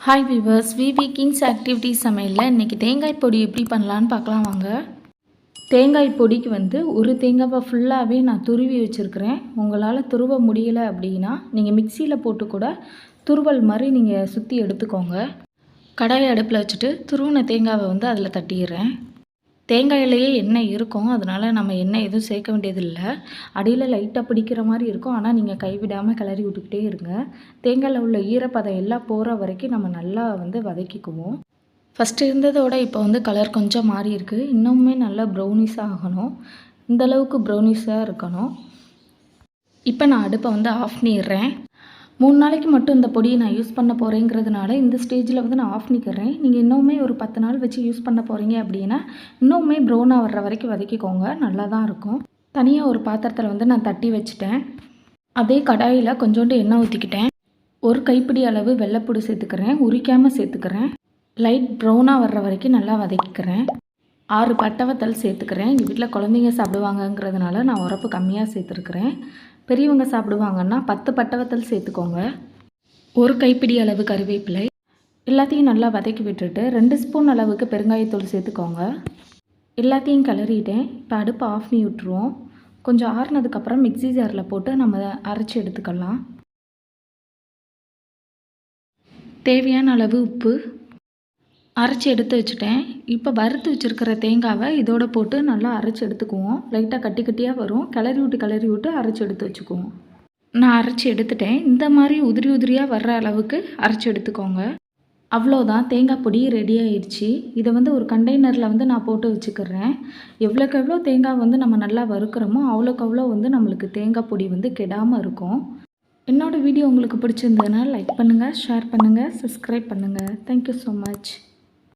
Hi viewers, விவி Kings activity சமையலில் இன்றைக்கி தேங்காய் பொடி எப்படி பண்ணலான்னு பார்க்கலாம் வாங்க. தேங்காய் பொடிக்கு ஒரு தேங்காவை ஃபுல்லாகவே நான் துருவி வச்சுருக்கிறேன். உங்களால் துருவ முடியலை அப்படின்னா நீங்கள் மிக்சியில் போட்டு கூட துருவல் மாதிரி நீங்கள் சுற்றி எடுத்துக்கோங்க. கடாயை அடுப்பில் வச்சுட்டு துருவின தேங்காவை அதில் தட்டிடுறேன். தேங்காயிலேயே எண்ணெய் இருக்கும், அதனால் நம்ம எண்ணெய் எதுவும் சேர்க்க வேண்டியதில்லை. அடியில் லைட்டாக பிடிக்கிற மாதிரி இருக்கும், ஆனால் நீங்கள் கைவிடாமல் கிளறி விட்டுக்கிட்டே இருங்க. தேங்காயில் உள்ள ஈரப்பதம் எல்லாம் போகிற வரைக்கும் நம்ம நல்லா வதக்கிக்குவோம். ஃபஸ்ட்டு இருந்ததோட இப்போ கலர் கொஞ்சம் மாறி இருக்குது. இன்னுமே நல்லா ப்ரௌனிஸாக ஆகணும். இந்தளவுக்கு ப்ரௌனிஸாக இருக்கணும். இப்போ நான் அடுப்பை ஆஃப் பண்ணிடுறேன். 3 நாளைக்கு மட்டும் இந்த பொடியை நான் யூஸ் பண்ண போகிறேங்கிறதுனால இந்த ஸ்டேஜில் நான் ஆஃப் பண்ணிக்கிறேன். நீங்கள் இன்னுமே ஒரு 10 நாள் வச்சு யூஸ் பண்ண போகிறீங்க அப்படின்னா இன்னுமே ப்ரௌனாக வர்ற வரைக்கும் வதக்கிக்கோங்க, நல்லா தான் இருக்கும். தனியாக ஒரு பாத்திரத்தில் நான் தட்டி வச்சுட்டேன். அதே கடாயில் கொஞ்சோண்டு எண்ணெய் ஊற்றிக்கிட்டேன். ஒரு கைப்பிடி அளவு வெள்ளைப்பூடு சேர்த்துக்கிறேன், உரிக்காமல் சேர்த்துக்கிறேன். லைட் ப்ரௌனாக வர்ற வரைக்கும் நல்லா வதக்கிக்கிறேன். 6 பட்டை வத்தல் சேர்த்துக்கிறேன். எங்கள் வீட்டில் குழந்தைங்க சாப்பிடுவாங்கங்கிறதுனால நான் உரப்பு கம்மியாக சேர்த்துருக்குறேன். பெரியவங்க சாப்பிடுவாங்கன்னா 10 பட்டை வத்தல் சேர்த்துக்கோங்க. ஒரு கைப்பிடி அளவு கறிவேப்பிலை. எல்லாத்தையும் நல்லா வதக்கி விட்டுட்டு 2 ஸ்பூன் அளவுக்கு பெருங்காயத்தூள் சேர்த்துக்கோங்க. எல்லாத்தையும் கிளறிட்டேன். இப்போ அடுப்பை ஆஃப் பண்ணி விட்டுருவோம். கொஞ்சம் ஆறுனதுக்கப்புறம் மிக்ஸி ஜாரில் போட்டு நம்ம அரைச்சி எடுத்துக்கலாம். தேவையான அளவு உப்பு அரைச்சி எடுத்து வச்சுட்டேன். இப்போ வறுத்து வச்சுருக்கிற தேங்காவை இதோடு போட்டு நல்லா அரைச்சி எடுத்துக்குவோம். லைட்டாக கட்டி கட்டியாக வரும், கிளறி விட்டு அரைச்சி எடுத்து வச்சுக்குவோம். நான் அரைச்சி எடுத்துட்டேன். இந்த மாதிரி உதிரி உதிரியாக வர்ற அளவுக்கு அரைச்சி எடுத்துக்கோங்க. அவ்வளோதான், தேங்காய் பொடி ரெடி ஆயிடுச்சு. இதை ஒரு கண்டெய்னரில் நான் போட்டு வச்சுக்கிறேன். எவ்வளோக்கு எவ்வளோ தேங்காய் நம்ம நல்லா வறுக்கிறோமோ அவ்வளோக்கு அவ்வளோ நம்மளுக்கு தேங்காய் பொடி கெடாமல் இருக்கும். என்னோடய வீடியோ உங்களுக்கு பிடிச்சிருந்ததுன்னா லைக் பண்ணுங்கள், ஷேர் பண்ணுங்கள், சப்ஸ்கிரைப் பண்ணுங்கள். Thank you so much.